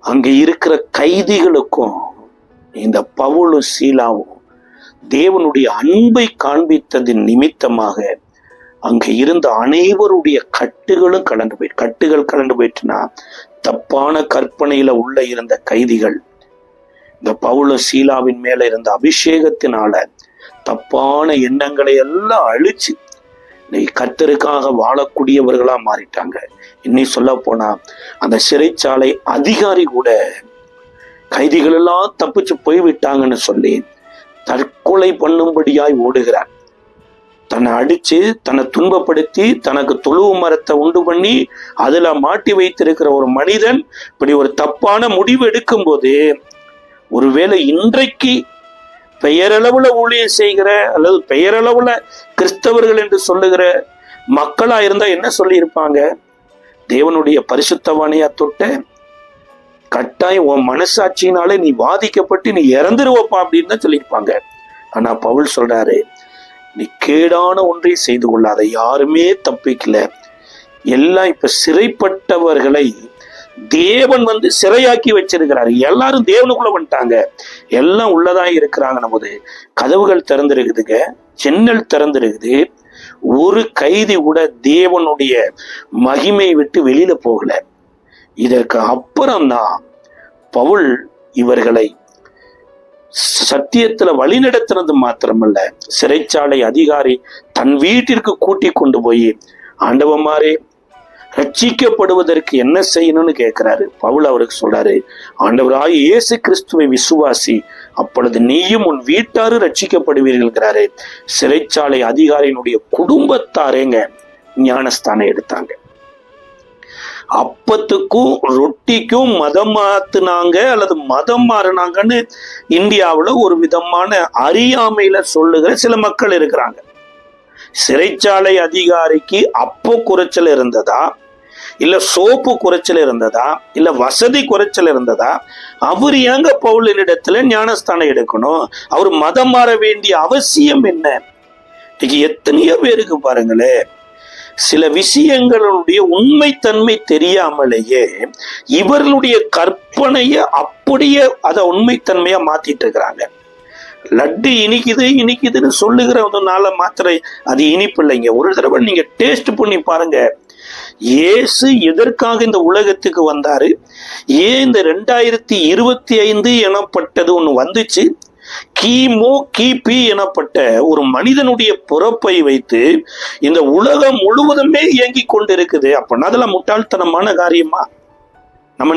அங்க இருக்கிற கைதிகளுக்கும் இந்த பவுலும் சீலாவும் தேவனுடைய அன்பை காண்பித்ததின் நிமித்தமாக அங்க இருந்த அனைவருடைய கட்டுகள் கலண்டு போயிட்டுனா தப்பான கற்பனையில உள்ள இருந்த கைதிகள் இந்த பவுலும் சீலாவின் மேல இருந்த அபிஷேகத்தினால தப்பான எண்ணங்களை எல்லாம் அழிச்சு கர்த்தருக்காக வாழக்கூடியவர்களா மாறிட்டாங்க. இன்னும் சொல்ல போனா அந்த சிறைச்சாலை அதிகாரி கூட கைதிகள் எல்லாம் தப்பிச்சு போய்விட்டாங்கன்னு சொல்லி தற்கொலை பண்ணும்படியாய் ஓடுகிறார். தன்னை அடிச்சு தன்னை துன்பப்படுத்தி தனக்கு தொழுவு மரத்தை உண்டு பண்ணி அதுல மாட்டி வைத்திருக்கிற ஒரு மனிதன் இப்படி ஒரு தப்பான முடிவு எடுக்கும் போது, ஒருவேளை இன்றைக்கு பெயரளவுல ஊழியம் செய்கிற அல்லது பெயரளவுல கிறிஸ்தவர்கள் என்று சொல்லுகிற மக்களா இருந்தா என்ன சொல்லி இருப்பாங்க? தேவனுடைய பரிசுத்தவானையா தொட்ட கட்டாயம் உன் மனசாட்சியினாலே நீ வாதிக்கப்பட்டு நீ இறந்துருவப்பா அப்படின்னு தான் சொல்லியிருப்பாங்க. ஆனா பவுல் சொல்றாரு, நீ கேடான ஒன்றை செய்து கொள்ளாத, யாருமே தப்பிக்கல, எல்லாம் இப்ப சிறைப்பட்டவர்களை தேவன் சிறையாக்கி வச்சிருக்கிறாரு. எல்லாரும் தேவனுக்குள்ள வந்துட்டாங்க, எல்லாம் உள்ளதா இருக்கிறாங்க. நமது கதவுகள் திறந்திருக்குதுங்க, ஜன்னல் திறந்திருக்குது. ஒரு கைதி கூட தேவனுடைய மகிமை விட்டு வெளியில போகல. இதற்கு அப்புறம்தான் பவுல் இவர்களை சத்தியத்துல வழிநடத்தினது மாத்திரமல்ல, சிறைச்சாலை அதிகாரி தன் வீட்டிற்கு கூட்டி கொண்டு போய் ஆண்டவமாரே ரட்சிக்கப்படுவதற்கு என்ன செய்யணும்னு கேட்கிறாரு. பவுல் அவருக்கு சொல்றாரு, ஆண்டவராய் இயேசு கிறிஸ்துவை விசுவாசி, அப்பொழுது நீயும் உன் வீட்டாரும் ரட்சிக்கப்படுவீர்கள்ங்கிறாரு. சிறைச்சாலை அதிகாரியினுடைய குடும்பத்தாரேங்க ஞானஸ்தானம் எடுத்தாங்க. அப்பத்துக்கும் ரொட்டிக்கும் மதம் மாத்துனாங்க அல்லது மதம் மாறினாங்கன்னு இந்தியாவில் ஒரு விதமான அறியாமையில சொல்லுகிற சில மக்கள் இருக்கிறாங்க. சிறைச்சாலை அதிகாரிக்கு அப்போ குறைச்சல் இருந்ததா, இல்ல சோப்பு குறைச்சல் இருந்ததா, இல்ல வசதி குறைச்சல் இருந்ததா? அவர் ஏங்க பவுலினிடத்துல ஞானஸ்தானம் எடுக்கணும்? அவர் மதம் மாற வேண்டிய அவசியம் என்ன? இன்னைக்கு எத்தனையோ பேருக்கு பாருங்களே, சில விஷயங்களுடைய உண்மைத்தன்மை தெரியாமலேயே இவர்களுடைய கற்பனைய அப்படியே அதை உண்மைத்தன்மையா மாத்திட்டு இருக்கிறாங்க. லட்டு இனிக்குதுன்னு சொல்லுகிறதுனால மாத்திரை அது இனிப்பு இல்லைங்க. ஒரு தடவை நீங்க டேஸ்ட் பண்ணி பாருங்க. இயேசு எதற்காக இந்த உலகத்துக்கு வந்தாரு? ஏன் இந்த 2025 எனப்பட்டது ஒண்ணு வந்துச்சு? கிமு கிபி எனப்பட்ட ஒரு மனிதனுடைய பிறப்பை வைத்து இந்த உலகம் முழுவதுமே இயங்கி கொண்டிருக்குது. அப்படின்னா அதெல்லாம் முட்டாள்தனமான காரியமா? நம்ம